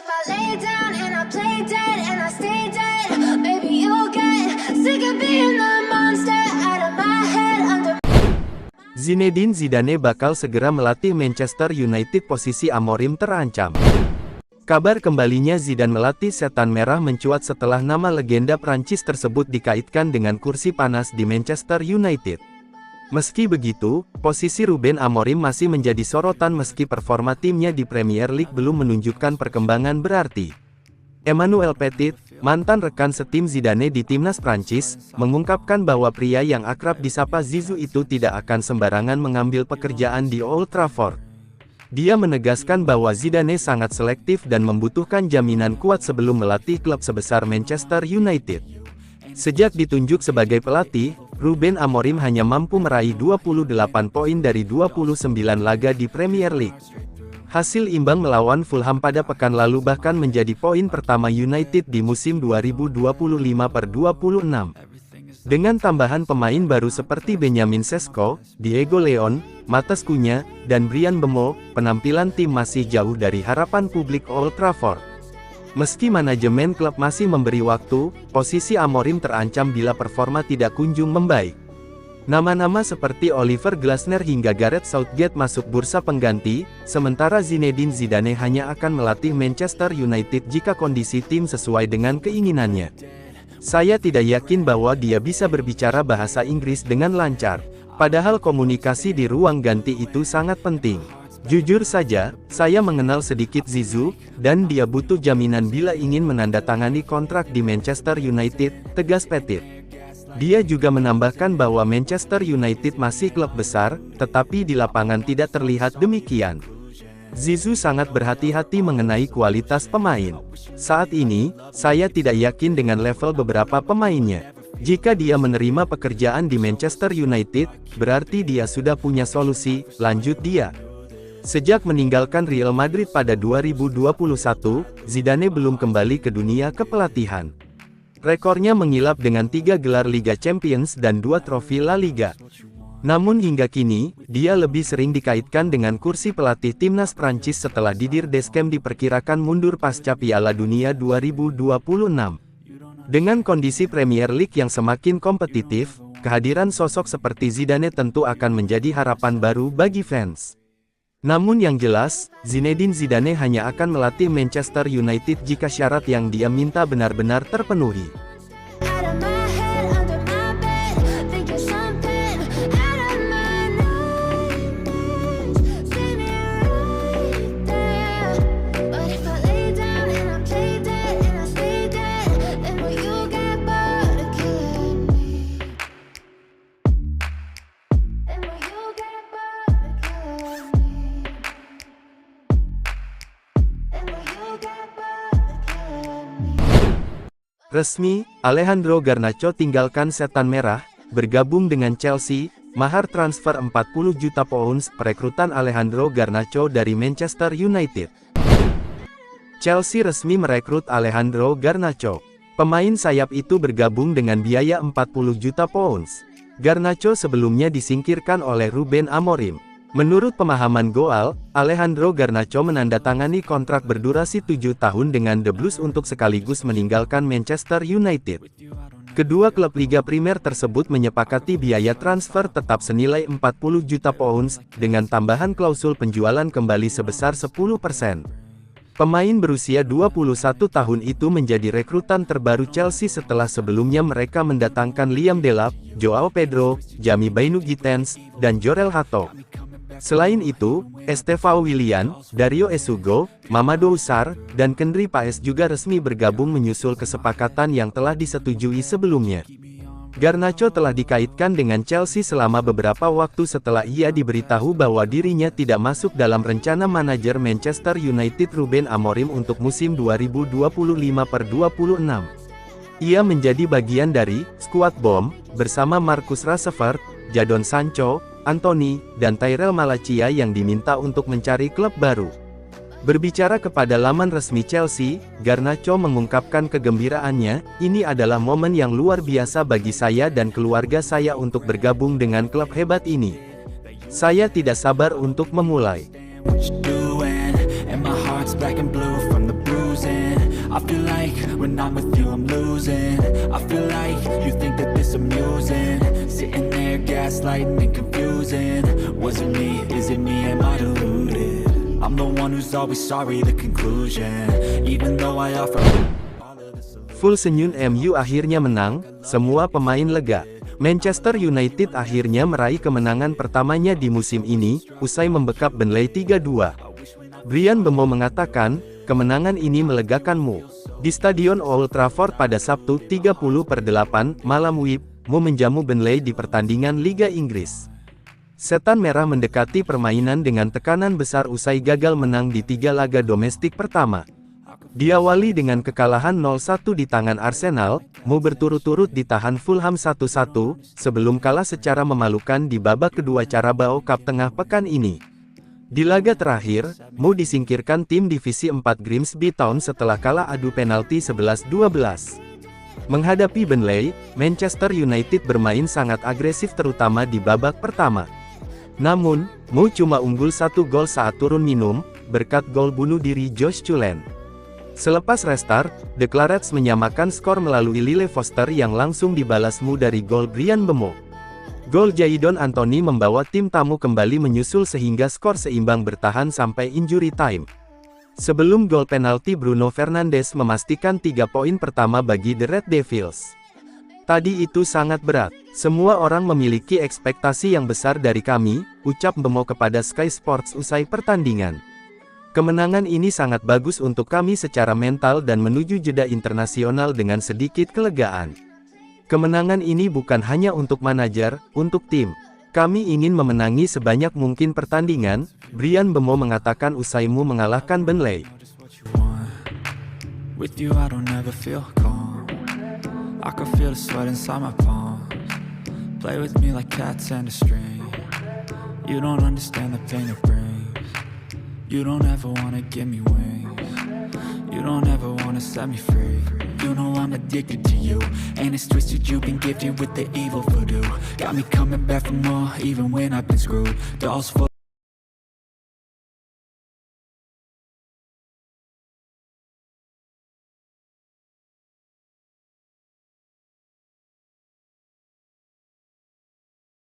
if I lay down and I play dead and I stay dead, maybe you'll get sick of being the monster out of my head under. Zinedine Zidane bakal segera melatih Manchester United. Posisi Amorim terancam. Kabar kembalinya Zidane melatih Setan Merah mencuat setelah nama legenda Prancis tersebut dikaitkan dengan kursi panas di Manchester United. Meski begitu, posisi Ruben Amorim masih menjadi sorotan meski performa timnya di Premier League belum menunjukkan perkembangan berarti. Emmanuel Petit, mantan rekan setim Zidane di timnas Prancis, mengungkapkan bahwa pria yang akrab disapa Zizou itu tidak akan sembarangan mengambil pekerjaan di Old Trafford. Dia menegaskan bahwa Zidane sangat selektif dan membutuhkan jaminan kuat sebelum melatih klub sebesar Manchester United. Sejak ditunjuk sebagai pelatih, Ruben Amorim hanya mampu meraih 28 poin dari 29 laga di Premier League. Hasil imbang melawan Fulham pada pekan lalu bahkan menjadi poin pertama United di musim 2025/26. Dengan tambahan pemain baru seperti Benjamin Sesko, Diego Leon, Matheus Cunha, dan Bryan Mbeumo, penampilan tim masih jauh dari harapan publik Old Trafford. Meski manajemen klub masih memberi waktu, posisi Amorim terancam bila performa tidak kunjung membaik. Nama-nama seperti Oliver Glasner hingga Gareth Southgate masuk bursa pengganti, sementara Zinedine Zidane hanya akan melatih Manchester United jika kondisi tim sesuai dengan keinginannya. Saya tidak yakin bahwa dia bisa berbicara bahasa Inggris dengan lancar, padahal komunikasi di ruang ganti itu sangat penting. Jujur saja, saya mengenal sedikit Zizou, dan dia butuh jaminan bila ingin menandatangani kontrak di Manchester United, tegas Petit. Dia juga menambahkan bahwa Manchester United masih klub besar, tetapi di lapangan tidak terlihat demikian. Zizou sangat berhati-hati mengenai kualitas pemain. Saat ini, saya tidak yakin dengan level beberapa pemainnya. Jika dia menerima pekerjaan di Manchester United, berarti dia sudah punya solusi, lanjut dia. Sejak meninggalkan Real Madrid pada 2021, Zidane belum kembali ke dunia kepelatihan. Rekornya mengilap dengan 3 gelar Liga Champions dan 2 trofi La Liga. Namun hingga kini, dia lebih sering dikaitkan dengan kursi pelatih timnas Prancis setelah Didier Deschamps diperkirakan mundur pasca Piala Dunia 2026. Dengan kondisi Premier League yang semakin kompetitif, kehadiran sosok seperti Zidane tentu akan menjadi harapan baru bagi fans. Namun yang jelas, Zinedine Zidane hanya akan melatih Manchester United jika syarat yang dia minta benar-benar terpenuhi. Resmi, Alejandro Garnacho tinggalkan Setan Merah, bergabung dengan Chelsea. Mahar transfer 40 juta pounds perekrutan Alejandro Garnacho dari Manchester United. Chelsea resmi merekrut Alejandro Garnacho. Pemain sayap itu bergabung dengan biaya 40 juta pounds. Garnacho sebelumnya disingkirkan oleh Ruben Amorim. Menurut pemahaman Goal, Alejandro Garnacho menandatangani kontrak berdurasi 7 tahun dengan The Blues untuk sekaligus meninggalkan Manchester United. Kedua klub Liga Primer tersebut menyepakati biaya transfer tetap senilai 40 juta pounds, dengan tambahan klausul penjualan kembali sebesar 10%. Pemain berusia 21 tahun itu menjadi rekrutan terbaru Chelsea setelah sebelumnya mereka mendatangkan Liam Delap, Joao Pedro, Jamie Bynoe-Giteens, dan Jorel Hato. Selain itu, Estevao Willian, Dario Esugo, Mamadou Sarr, dan Kendry Paes juga resmi bergabung menyusul kesepakatan yang telah disetujui sebelumnya. Garnacho telah dikaitkan dengan Chelsea selama beberapa waktu setelah ia diberitahu bahwa dirinya tidak masuk dalam rencana manajer Manchester United Ruben Amorim untuk musim 2025/26. Ia menjadi bagian dari skuad Bomb bersama Marcus Rashford, Jadon Sancho, Anthony, dan Tyrell Malacia yang diminta untuk mencari klub baru. Berbicara kepada laman resmi Chelsea, Garnacho mengungkapkan kegembiraannya, "Ini adalah momen yang luar biasa bagi saya dan keluarga saya untuk bergabung dengan klub hebat ini. Saya tidak sabar untuk memulai." I feel like when I'm with you I'm losing. I feel like you think that this amusing. Sitting there gaslighting and confusing. Was it me? Is it me? Am I deluded? I'm the one who's always sorry, the conclusion. Even though I offer all of the solutions. Full senyum, MU akhirnya menang, semua pemain lega. Manchester United akhirnya meraih kemenangan pertamanya di musim ini, usai membekap Burnley 3-2. Bryan Mbeumo mengatakan, kemenangan ini melegakanmu. Di Stadion Old Trafford pada Sabtu 30/8 malam Mu menjamu Burnley di pertandingan Liga Inggris. Setan Merah mendekati permainan dengan tekanan besar usai gagal menang di 3 laga domestik pertama. Diawali dengan kekalahan 0-1 di tangan Arsenal, Mu berturut-turut ditahan Fulham 1-1, sebelum kalah secara memalukan di babak kedua Carabao Cup tengah pekan ini. Di laga terakhir, Mu disingkirkan tim Divisi 4 Grimsby Town setelah kalah adu penalti 11-12. Menghadapi Burnley, Manchester United bermain sangat agresif terutama di babak pertama. Namun, Mu cuma unggul 1 gol saat turun minum, berkat gol bunuh diri Josh Cullen. Selepas restart, The Clarets menyamakan skor melalui Lyle Foster yang langsung dibalas Mu dari gol Bryan Mbeumo. Gol Jadon Anthony membawa tim tamu kembali menyusul sehingga skor seimbang bertahan sampai injury time. Sebelum gol penalti Bruno Fernandes memastikan 3 poin pertama bagi The Red Devils. Tadi itu sangat berat. Semua orang memiliki ekspektasi yang besar dari kami, ucap Mbeumo kepada Sky Sports usai pertandingan. Kemenangan ini sangat bagus untuk kami secara mental dan menuju jeda internasional dengan sedikit kelegaan. Kemenangan ini bukan hanya untuk manajer, untuk tim. Kami ingin memenangi sebanyak mungkin pertandingan, Bryan Mbeumo mengatakan usai Mu mengalahkan Burnley. With you I don't ever feel calm. I can feel the sweat inside my palms. Play with me like cats and a string. You don't understand the pain it brings. You don't ever wanna give me wings. You don't ever wanna set me free. You know I'm addicted to you, and it's twisted. You've been gifted with the evil voodoo. Got me coming back for more, even when I've been screwed. Dolls full